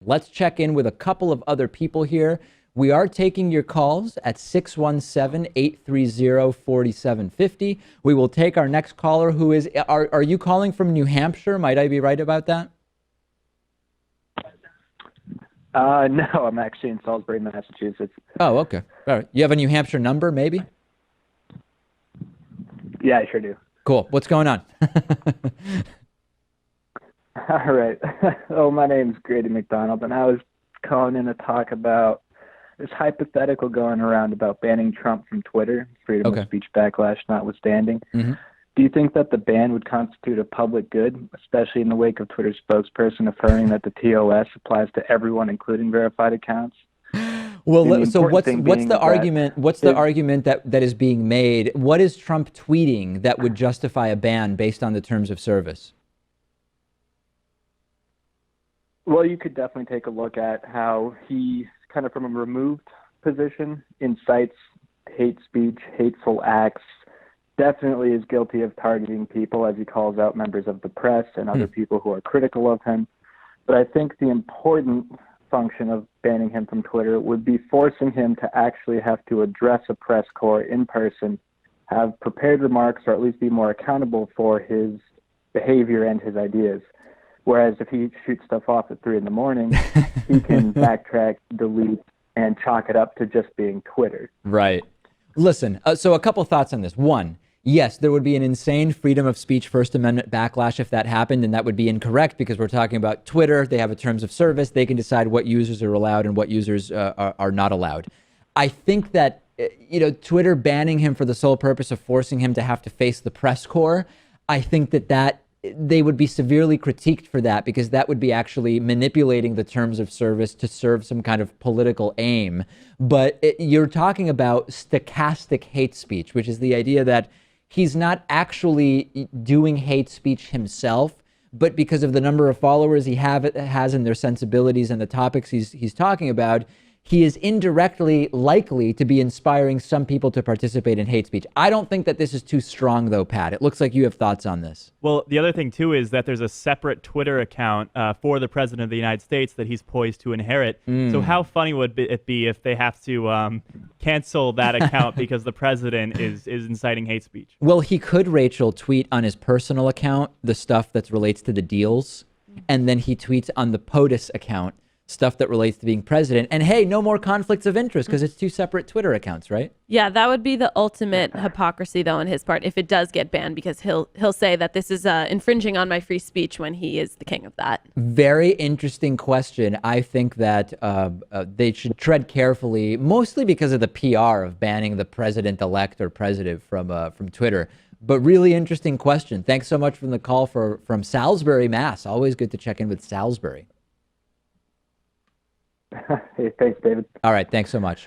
Let's check in with a couple of other people here. We are taking your calls at 617-830-4750. We will take our next caller who is, are you calling from New Hampshire? Might I be right about that? No, I'm actually in Salisbury, Massachusetts. Oh, okay. All right. You have a New Hampshire number, maybe? Yeah, I sure do. Cool. What's going on? All right. Oh, my name's Grady McDonald, and I was calling in to talk about this hypothetical going around about banning Trump from Twitter, freedom of Okay. speech backlash notwithstanding. hmm Do you think that the ban would constitute a public good, especially in the wake of Twitter's spokesperson affirming that the TOS applies to everyone, including verified accounts? Well, And the so important thing what's being the is that argument? What's the his argument that is being made? What is Trump tweeting that would justify a ban based on the terms of service? Well, you could definitely take a look at how he, kind of from a removed position, incites hate speech, hateful acts, definitely is guilty of targeting people as he calls out members of the press and other people who are critical of him. But I think the important function of banning him from Twitter would be forcing him to actually have to address a press corps in person, have prepared remarks, or at least be more accountable for his behavior and his ideas. Whereas if he shoots stuff off at 3 in the morning, he can backtrack, delete, and chalk it up to just being Twitter. Right. Listen, so a couple thoughts on this. One, yes, there would be an insane freedom of speech First Amendment backlash if that happened, and that would be incorrect because we're talking about Twitter. They have a terms of service. They can decide what users are allowed and what users are not allowed. I think that, Twitter banning him for the sole purpose of forcing him to have to face the press corps, I think that they would be severely critiqued for that because that would be actually manipulating the terms of service to serve some kind of political aim. But you're talking about stochastic hate speech, which is the idea that he's not actually doing hate speech himself, but because of the number of followers has and their sensibilities and the topics he's talking about, he is indirectly likely to be inspiring some people to participate in hate speech. I don't think that this is too strong, though, Pat. It looks like you have thoughts on this. Well, the other thing, too, is that there's a separate Twitter account for the president of the United States that he's poised to inherit. So how funny would it be if they have to cancel that account because the president is inciting hate speech? Well, he could, Rachel, tweet on his personal account the stuff that relates to the deals, and then he tweets on the POTUS account stuff that relates to being president. And hey, no more conflicts of interest because it's two separate Twitter accounts, right? Yeah, that would be the ultimate hypocrisy, though, on his part if it does get banned, because he'll say that this is infringing on my free speech when he is the king of that. Very interesting question. I think that they should tread carefully, mostly because of the PR of banning the president-elect or president from Twitter. But really interesting question. Thanks so much for the call from Salisbury, Mass. Always good to check in with Salisbury. Hey, thanks, David. All right. Thanks so much.